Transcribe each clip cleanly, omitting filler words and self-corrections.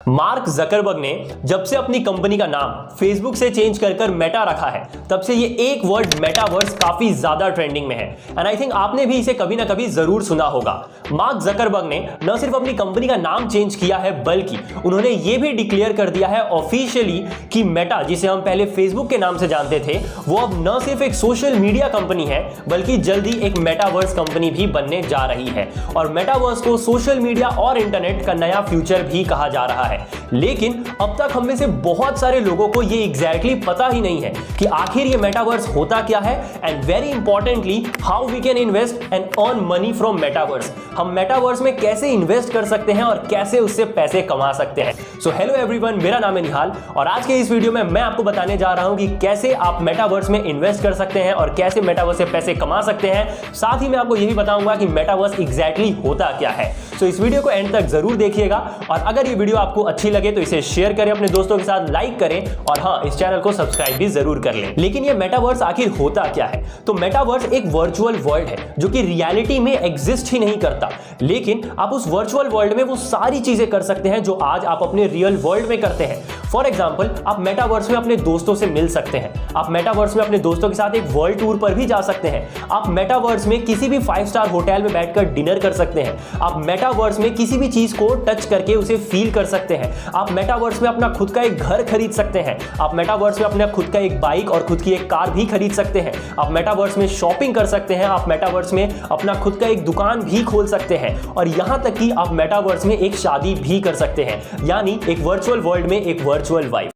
Mark Zuckerberg ने जब से अपनी कंपनी का नाम फेसबुक से चेंज कर मेटा रखा है, तब से ये एक वर्ड मेटावर्स काफी ज्यादा ट्रेंडिंग में है। एंड आई थिंक आपने भी इसे कभी ना कभी जरूर सुना होगा। मार्क जकरबर्ग ने न सिर्फ अपनी कंपनी का नाम चेंज किया है, बल्कि उन्होंने ये भी डिक्लेयर कर दिया है ऑफिशियली कि मेटा, जिसे हम पहले फेसबुक के नाम से जानते थे, वो अब न सिर्फ एक सोशल मीडिया कंपनी है, बल्कि जल्दी एक मेटावर्स कंपनी भी बनने जा रही है। और मेटावर्स को सोशल मीडिया और इंटरनेट का नया फ्यूचर भी कहा जा रहा है। लेकिन अब तक हम में से बहुत सारे लोगों को ये एग्जैक्टली पता ही नहीं है कि आखिर ये मेटावर्स होता क्या है, and very importantly how we can invest and earn money from metaverse. हम मेटावर्स में कैसे इन्वेस्ट कर सकते हैं और कैसे उससे पैसे कमा सकते हैं। सो हेलो एवरीवन, मेरा नाम है निहाल और आज के इस वीडियो में मैं आपको बताने जा रहा हूं कि कैसे आप मेटावर्स में इन्वेस्ट कर सकते हैं और कैसे मेटावर्स से पैसे कमा सकते हैं। साथ ही मैं आपको यह भी बताऊंगा कि मेटावर्स एग्जैक्टली होता क्या है। सो इस वीडियो को एंड तक जरूर देखिएगा और अगर ये वीडियो आपको अच्छी लगे तो इसे शेयर करें, अपने दोस्तों के साथ लाइक करें और हाँ, इस चैनल को सब्सक्राइब भी जरूर कर लें। लेकिन ये मेटावर्स आखिर होता क्या है? तो मेटावर्स एक वर्चुअल वर्ल्ड है जो कि रियलिटी में एग्जिस्ट ही नहीं करता, लेकिन आप उस वर्चुअल वर्ल्ड में वो सारी चीजें कर सकते हैं जो आज आप अपने रियल वर्ल्ड में करते हैं। फॉर एग्जाम्पल, आप मेटावर्स में अपने दोस्तों से मिल सकते हैं, आप मेटावर्स में अपने दोस्तों के साथ एक वर्ल्ड टूर पर भी जा सकते हैं, आप मेटावर्स में किसी भी 5 स्टार होटल में बैठकर डिनर कर सकते हैं, आप मेटावर्स में किसी भी चीज को टच करके उसे फील कर सकते हैं, आप मेटावर्स में अपना खुद का एक घर खरीद सकते हैं, आप मेटावर्स में अपना खुद का एक बाइक और खुद की एक कार भी खरीद सकते हैं, आप मेटावर्स में शॉपिंग कर सकते हैं, आप मेटावर्स में अपना खुद का एक दुकान भी खोल सकते हैं और यहां तक कि आप मेटावर्स में एक शादी भी कर सकते हैं, यानी एक वर्चुअल वर्ल्ड में एक वर्चुअल वाइफ।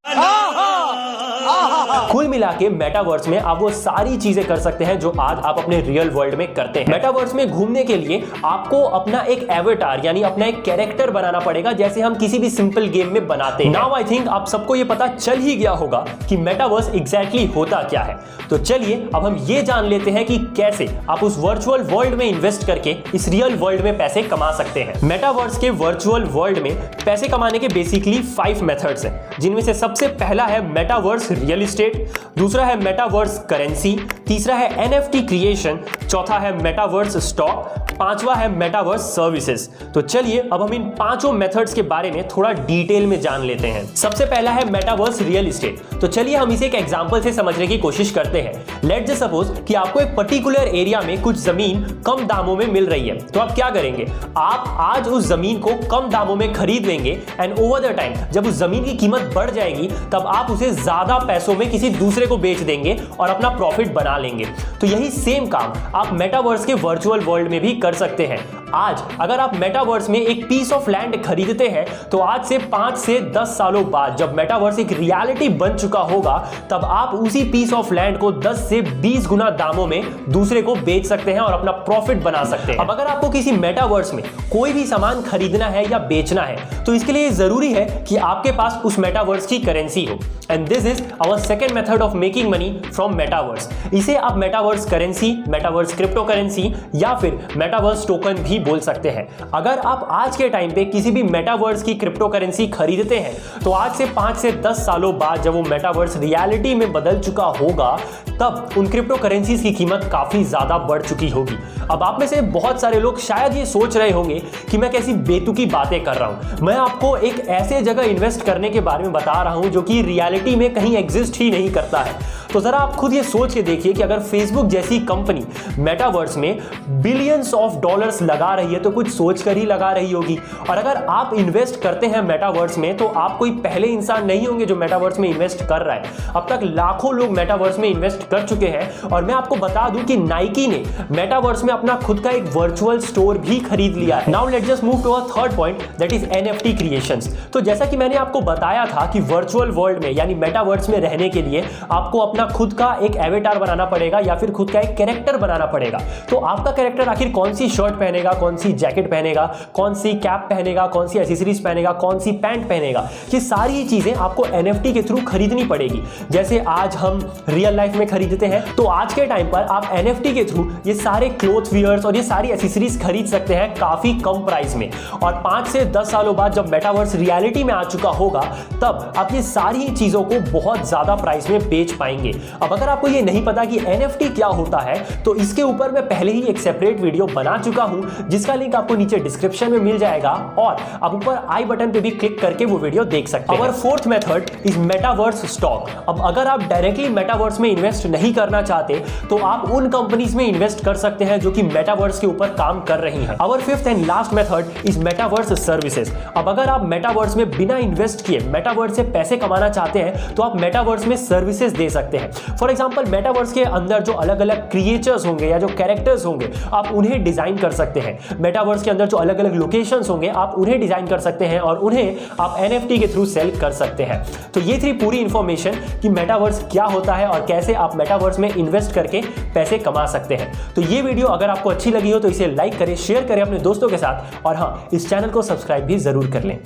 कुल मिला के मेटावर्स में आप वो सारी चीजें कर सकते हैं जो आज आप अपने रियल वर्ल्ड में करते हैं। मेटावर्स में घूमने के लिए आपको अपना एक एवेटार यानी अपना एक कैरेक्टर बनाना पड़ेगा, जैसे हम किसी भी सिंपल गेम में बनाते हैं। नाउ आई थिंक आप सबको ये पता चल ही गया होगा कि मेटावर्स एग्जैक्टली होता क्या है। तो चलिए अब हम ये जान लेते हैं कि कैसे आप उस वर्चुअल वर्ल्ड में इन्वेस्ट करके इस रियल वर्ल्ड में पैसे कमा सकते हैं। मेटावर्स के वर्चुअल वर्ल्ड में पैसे कमाने के बेसिकली 5 मेथड्स हैं, जिनमें से सबसे पहला है मेटावर्स रियल एस्टेट, दूसरा है मेटावर्स करेंसी, तीसरा है NFT क्रिएशन, चौथा है मेटावर्स स्टॉक, पांचवा है मेटावर्स सर्विसेज। तो चलिए अब हम इन पांचों मेथड्स के बारे में थोड़ा डिटेल में जान लेते हैं। सबसे पहला है मेटावर्स रियल एस्टेट। तो चलिए हम इसे एक एग्जांपल से समझने की कोशिश करते हैं। लेट्स जस्ट सपोज कि आपको एक पर्टिकुलर एरिया में कुछ जमीन कम दामों में मिल रही है, तो आप क्या करेंगे? आप आज उस जमीन को कम दामों में खरीद लेंगे एंड ओवर द टाइम जब उस जमीन की कीमत बढ़ जाएगी तब आप उसे ज्यादा पैसों में किसी दूसरे को बेच देंगे और अपना प्रॉफिट बना लेंगे। तो यही सेम काम आप मेटावर्स के वर्चुअल वर्ल्ड में भी कर सकते हैं। आज अगर आप मेटावर्स में एक पीस ऑफ लैंड खरीदते हैं, तो आज से 5 से 10 सालों बाद जब मेटावर्स एक रियलिटी बन चुका होगा, तब आप उसी पीस ऑफ लैंड को 10 से 20 गुना दामों में दूसरे को बेच सकते हैं और अपना प्रॉफिट बना सकते हैं। अब अगर आपको किसी मेटावर्स में कोई भी सामान खरीदना है या बेचना है, तो इसके लिए जरूरी है कि आपके पास उस मेटावर्स की करेंसी हो, and this is our second method of making money from metaverse. इसे आप metaverse currency, metaverse crypto currency या फिर मेटावर्स टोकन भी बोल सकते हैं। अगर आप आज के टाइम पे किसी भी मेटावर्स की क्रिप्टो करेंसी खरीदते हैं, तो आज से 5 से 10 सालों बाद जब वो मेटावर्स रियलिटी में बदल चुका होगा, तब उन क्रिप्टो करेंसीज की कीमत काफी ज्यादा बढ़ चुकी होगी। अब आप में से बहुत सारे लोग शायद ये सोच रहे होंगे कि मैं कैसी बेतुकी बातें कर रहा हूं। मैं आपको एक ऐसे जगह इन्वेस्ट करने के बारे में बता रहा हूं जो कि रियलिटी में कहीं एग्जिस्ट ही नहीं करता है। तो जरा आप खुद ये सोच के देखिए कि अगर फेसबुक जैसी कंपनी मेटावर्स में बिलियंस ऑफ डॉलर्स लगा रही है, तो कुछ सोच कर ही लगा रही होगी। और अगर आप इन्वेस्ट करते हैं मेटावर्स में, तो आप कोई पहले इंसान नहीं होंगे जो मेटावर्स में इन्वेस्ट कर रहा है। अब तक लाखों लोग मेटावर्स में इन्वेस्ट कर चुके हैं और मैं आपको बता दूं कि नाइकी ने मेटावर्स में अपना खुद का एक वर्चुअल स्टोर भी खरीद लिया है। Now let's just move to a third point, that is NFT creations. तो जैसा कि मैंने आपको बताया था कि वर्चुअल वर्ल्ड में यानी मेटावर्स में रहने के लिए आपको अपना खुद का एक एवेटार बनाना पड़ेगा या फिर खुद का एक कैरेक्टर बनाना पड़ेगा। तो आपका कैरेक्टर आखिर कौन सी शर्ट पहनेगा, कौन सी जैकेट पहनेगा, कौन सी कैप पहनेगा, कौन सी एक्सेसरीज पहनेगा, कौन सी पैंट पहनेगा, ये सारी चीजें आपको NFT के थ्रू खरीदनी पड़ेगी। जैसे आज हम रियल लाइफ में खरीदते हैं, तो आज के टाइम पर आप NFT के थ्रू ये सारे क्लोथ वियर्स और ये सारी एक्सेसरीज खरीद सकते हैं काफी कम प्राइस में। और 5 से 10 सालों बाद जब मेटावर्स रियलिटी में आ चुका होगा, तब आप ये सारी चीजों को बहुत ज्यादा प्राइस में बेच पाएंगे। अब अगर आपको ये नहीं पता कि NFT क्या होता है, तो इसके ऊपर मैं पहले ही एक सेपरेट वीडियो बना चुका हूं, जिसका लिंक आपको नीचे डिस्क्रिप्शन में मिल जाएगा और आप ऊपर आई बटन पे भी क्लिक करके वो वीडियो देख सकते हैं। और fourth method is metaverse stock. अब अगर आप डायरेक्टली मेटावर्स में इन्वेस्ट नहीं करना चाहते तो आप उन कंपनीज में इन्वेस्ट कर सकते हैं जो कि मेटावर्स के ऊपर काम कर रही हैं। Our fifth and last method is metaverse services. अब अगर आप मेटावर्स में बिना इन्वेस्ट किए मेटावर्स से पैसे कमाना चाहते हैं तो आप मेटावर्स में सर्विसेज दे सकते हैं। फॉर एग्जांपल मेटावर्स के अंदर जो अलग अलग क्रिएचर्स होंगे या जो कैरेक्टर्स होंगे आप उन्हें डिजाइन कर सकते हैं। मेटावर्स के अंदर जो अलग अलग लोकेशंस होंगे आप उन्हें डिजाइन कर सकते हैं और उन्हें आप NFT के थ्रू सेल कर सकते हैं। तो ये थी पूरी इंफॉर्मेशन कि मेटावर्स क्या होता है और कैसे आप मेटावर्स में इन्वेस्ट करके पैसे कमा सकते हैं। तो ये वीडियो अगर आपको अच्छी लगी हो तो इसे लाइक करें, शेयर करें अपने दोस्तों के साथ और हाँ, इस चैनल को सब्सक्राइब भी जरूर कर लें।